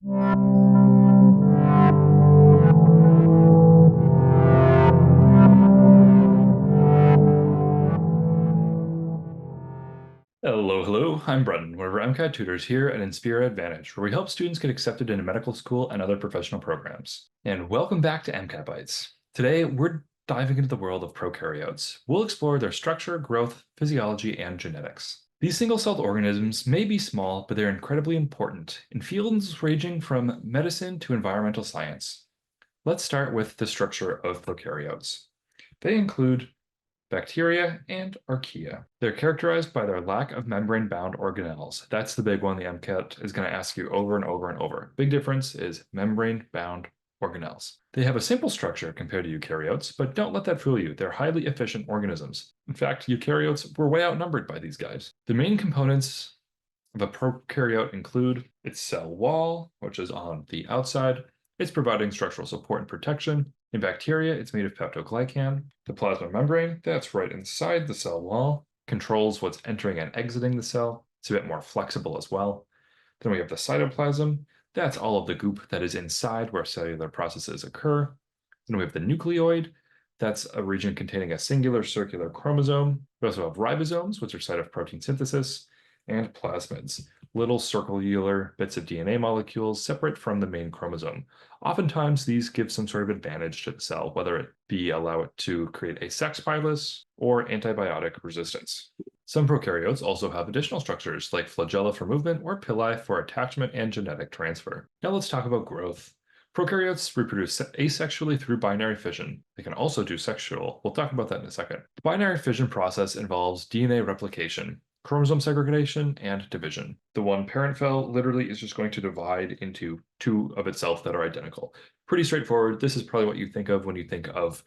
Hello, I'm Bretton, one of our MCAT tutors here at Inspira Advantage, where we help students get accepted into medical school and other professional programs. And welcome back to MCAT Bites. Today, we're diving into the world of prokaryotes. We'll explore their structure, growth, physiology, and genetics. These single-celled organisms may be small, but they're incredibly important in fields ranging from medicine to environmental science. Let's start with the structure of prokaryotes. They include bacteria and archaea. They're characterized by their lack of membrane-bound organelles. That's the big one the MCAT is going to ask you over and over and over. Big difference is membrane-bound organelles. They have a simple structure compared to eukaryotes, but don't let that fool you. They're highly efficient organisms. In fact, eukaryotes were way outnumbered by these guys. The main components of a prokaryote include its cell wall, which is on the outside. It's providing structural support and protection. In bacteria, it's made of peptoglycan. The plasma membrane, that's right inside the cell wall, controls what's entering and exiting the cell. It's a bit more flexible as well. Then we have the cytoplasm. That's all of the goop that is inside where cellular processes occur. Then we have the nucleoid. That's a region containing a singular circular chromosome. We also have ribosomes, which are site of protein synthesis, and plasmids, little circular bits of DNA molecules separate from the main chromosome. Oftentimes, these give some sort of advantage to the cell, whether it be allow it to create a sex pilus or antibiotic resistance. Some prokaryotes also have additional structures like flagella for movement or pili for attachment and genetic transfer. Now let's talk about growth. Prokaryotes reproduce asexually through binary fission. They can also do sexual. We'll talk about that in a second. The binary fission process involves DNA replication, chromosome segregation, and division. The one parent cell literally is just going to divide into two of itself that are identical. Pretty straightforward. This is probably what you think of when you think of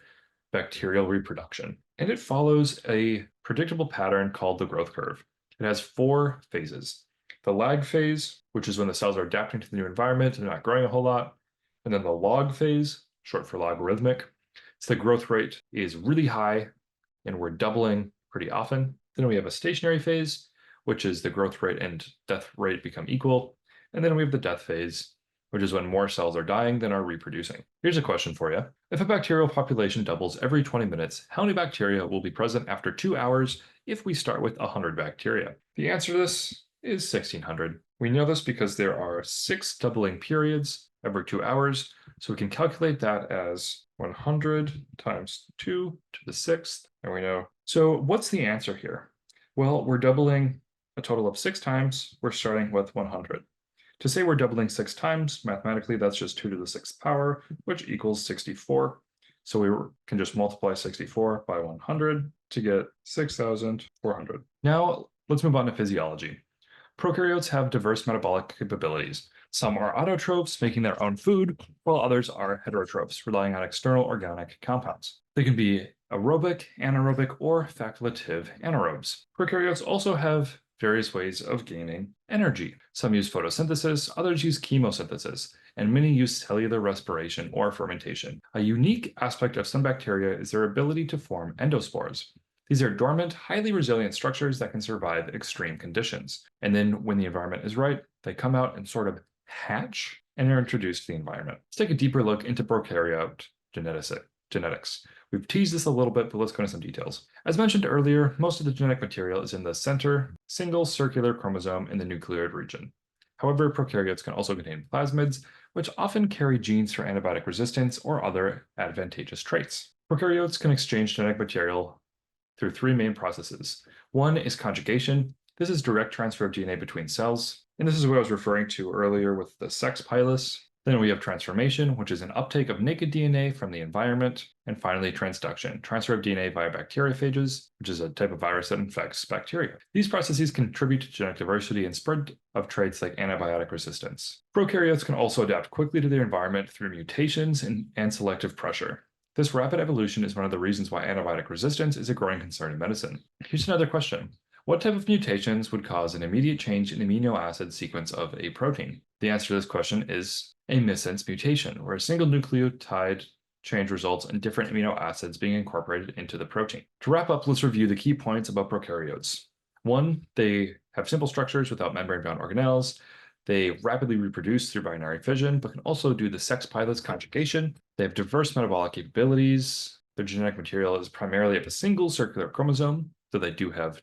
bacterial reproduction. And it follows a predictable pattern called the growth curve. It has 4 phases. The lag phase, which is when the cells are adapting to the new environment and not growing a whole lot. And then the log phase, short for logarithmic. So the growth rate is really high and we're doubling pretty often. Then we have a stationary phase, which is the growth rate and death rate become equal. And then we have the death phase, which is when more cells are dying than are reproducing. Here's a question for you. If a bacterial population doubles every 20 minutes, how many bacteria will be present after 2 hours if we start with 100 bacteria? The answer to this is 1600. We know this because there are 6 doubling periods every 2 hours, so we can calculate that as 100 times 2 to the 6th, and we know. So what's the answer here? Well, we're doubling a total of 6 times. We're starting with 100. To say we're doubling 6 times, mathematically, that's just 2 to the 6th power, which equals 64. So we can just multiply 64 by 100 to get 6,400. Now, let's move on to physiology. Prokaryotes have diverse metabolic capabilities. Some are autotrophs, making their own food, while others are heterotrophs, relying on external organic compounds. They can be aerobic, anaerobic, or facultative anaerobes. Prokaryotes also have various ways of gaining energy. Some use photosynthesis, others use chemosynthesis, and many use cellular respiration or fermentation. A unique aspect of some bacteria is their ability to form endospores. These are dormant, highly resilient structures that can survive extreme conditions. And then when the environment is right, they come out and sort of hatch and are introduced to the environment. Let's take a deeper look into prokaryote genetics. We've teased this a little bit, but let's go into some details. As mentioned earlier, most of the genetic material is in the center, single circular chromosome in the nucleoid region. However, prokaryotes can also contain plasmids, which often carry genes for antibiotic resistance or other advantageous traits. Prokaryotes can exchange genetic material through 3 main processes. One is conjugation. This is direct transfer of DNA between cells. And this is what I was referring to earlier with the sex pilus. Then we have transformation, which is an uptake of naked DNA from the environment. And finally, transduction, transfer of DNA via bacteriophages, which is a type of virus that infects bacteria. These processes contribute to genetic diversity and spread of traits like antibiotic resistance. Prokaryotes can also adapt quickly to their environment through mutations and selective pressure. This rapid evolution is one of the reasons why antibiotic resistance is a growing concern in medicine. Here's another question. What type of mutations would cause an immediate change in the amino acid sequence of a protein? The answer to this question is a missense mutation, where a single nucleotide change results in different amino acids being incorporated into the protein. To wrap up, let's review the key points about prokaryotes. 1, they have simple structures without membrane-bound organelles. They rapidly reproduce through binary fission, but can also do the sex pilot's conjugation. They have diverse metabolic capabilities. Their genetic material is primarily of a single circular chromosome, though they do have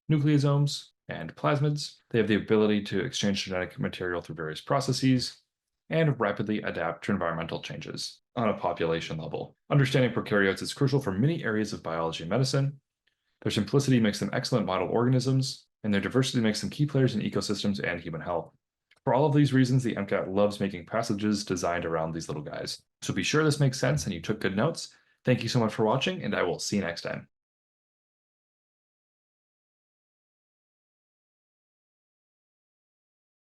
nucleosomes and plasmids. They have the ability to exchange genetic material through various processes and rapidly adapt to environmental changes on a population level. Understanding prokaryotes is crucial for many areas of biology and medicine. Their simplicity makes them excellent model organisms, and their diversity makes them key players in ecosystems and human health. For all of these reasons, the MCAT loves making passages designed around these little guys. So be sure this makes sense and you took good notes. Thank you so much for watching, and I will see you next time.